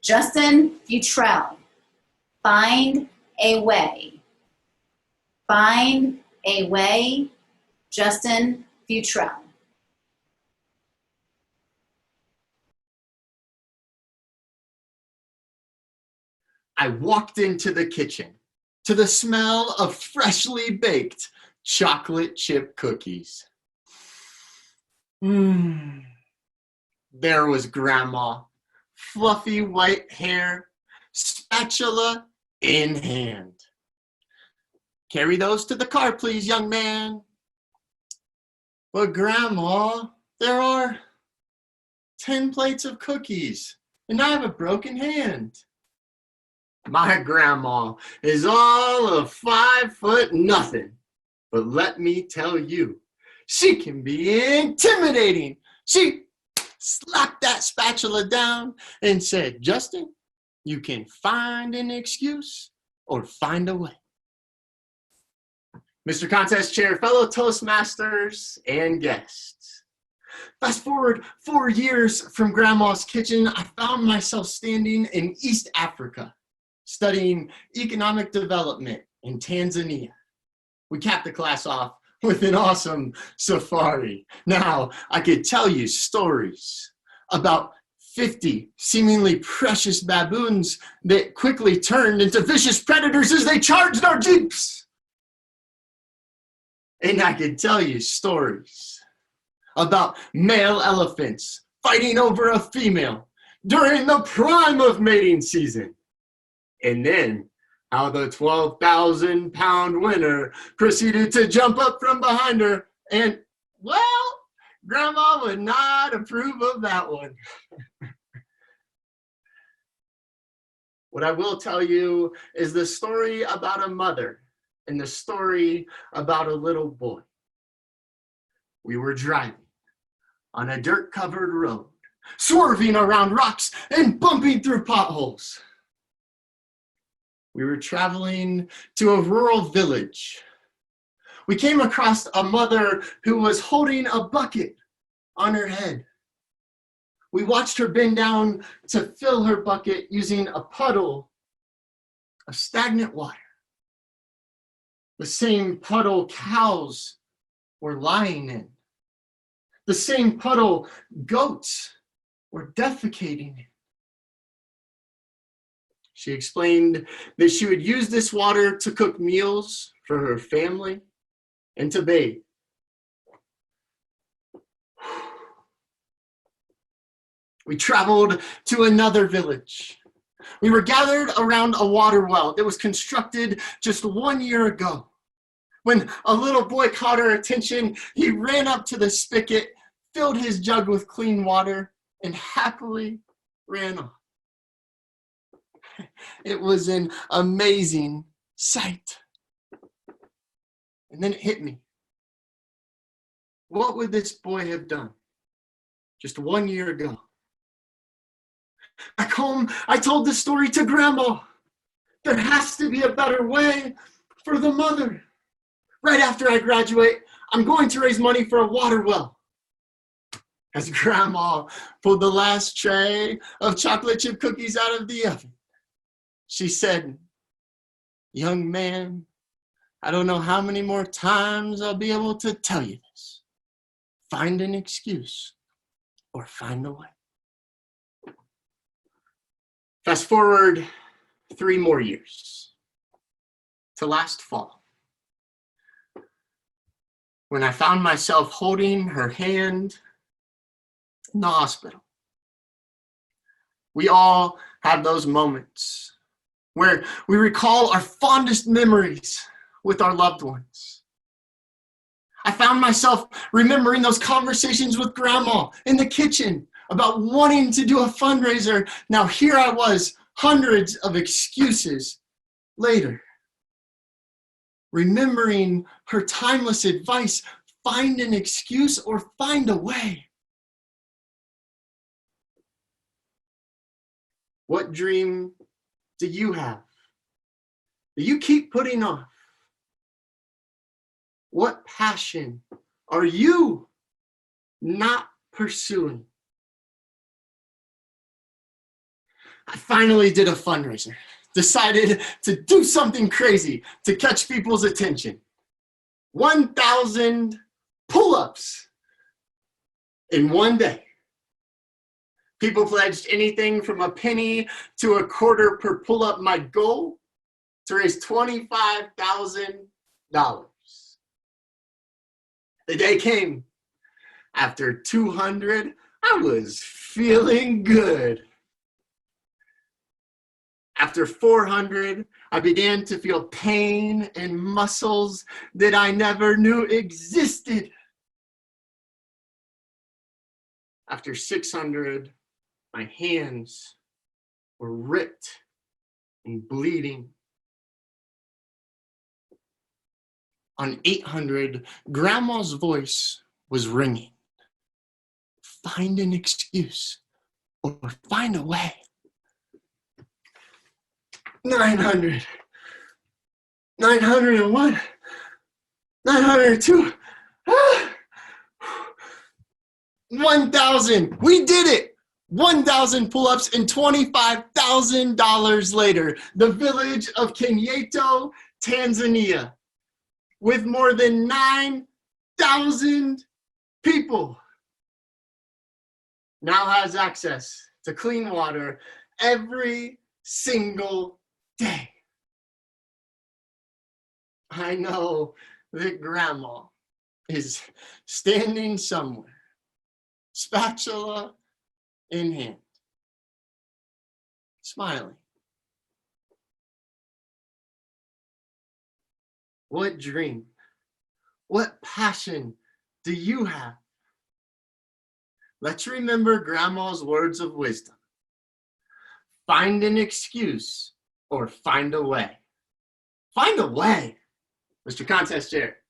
Justin Futrell, find a way. Find a way, Justin Futrell. I walked into the kitchen to the smell of freshly baked chocolate chip cookies. There was Grandma, fluffy white hair, spatula in hand. Carry those to the car, please, young man. But Grandma, there are 10 plates of cookies, and I have a broken hand. My grandma is all of 5'0", but let me tell you, she can be intimidating. She slapped that spatula down and said, Justin, you can find an excuse or find a way. Mr. Contest Chair, fellow Toastmasters, and guests. Fast forward 4 years from Grandma's kitchen, I found myself standing in East Africa, studying economic development in Tanzania. We capped the class off with an awesome safari. Now, I could tell you stories about 50 seemingly precious baboons that quickly turned into vicious predators as they charged our jeeps. And I could tell you stories about male elephants fighting over a female during the prime of mating season. And then how the 12,000-pound winner proceeded to jump up from behind her, and, well, Grandma would not approve of that one. What I will tell you is the story about a mother and the story about a little boy. We were driving on a dirt-covered road, swerving around rocks and bumping through potholes. We were traveling to a rural village. We came across a mother who was holding a bucket on her head. We watched her bend down to fill her bucket using a puddle of stagnant water. The same puddle cows were lying in. The same puddle goats were defecating in. She explained that she would use this water to cook meals for her family and to bathe. We traveled to another village. We were gathered around a water well that was constructed just 1 year ago. When a little boy caught our attention, he ran up to the spigot, filled his jug with clean water, and happily ran off. It was an amazing sight. And then it hit me. What would this boy have done just 1 year ago? Back home, I told this story to Grandma. There has to be a better way for the mother. Right after I graduate, I'm going to raise money for a water well. As Grandma pulled the last tray of chocolate chip cookies out of the oven, she said, young man, I don't know how many more times I'll be able to tell you this. Find an excuse or find a way. Fast forward 3 more years to last fall, when I found myself holding her hand in the hospital. We all have those moments where we recall our fondest memories with our loved ones. I found myself remembering those conversations with Grandma in the kitchen about wanting to do a fundraiser. Now here I was, hundreds of excuses later, remembering her timeless advice, find an excuse or find a way. What dream do you have that you keep putting off? What passion are you not pursuing? I finally did a fundraiser. Decided to do something crazy to catch people's attention. 1,000 pull-ups in one day. People pledged anything from a penny to a quarter per pull-up. My goal, to raise $25,000. The day came. After 200, I was feeling good. After 400, I began to feel pain in muscles that I never knew existed. After 600, my hands were ripped and bleeding. On 800, Grandma's voice was ringing. Find an excuse or find a way. 900, 901, 902, 1,000. We did it. 1,000 pull-ups and $25,000 later. The village of Kenyato, Tanzania, with more than 9,000 people, now has access to clean water every single day. I know that Grandma is standing somewhere, spatula in hand, smiling. What dream, what passion do you have? Let's remember Grandma's words of wisdom. Find an excuse or find a way. Find a way, Mr. Contest Chair.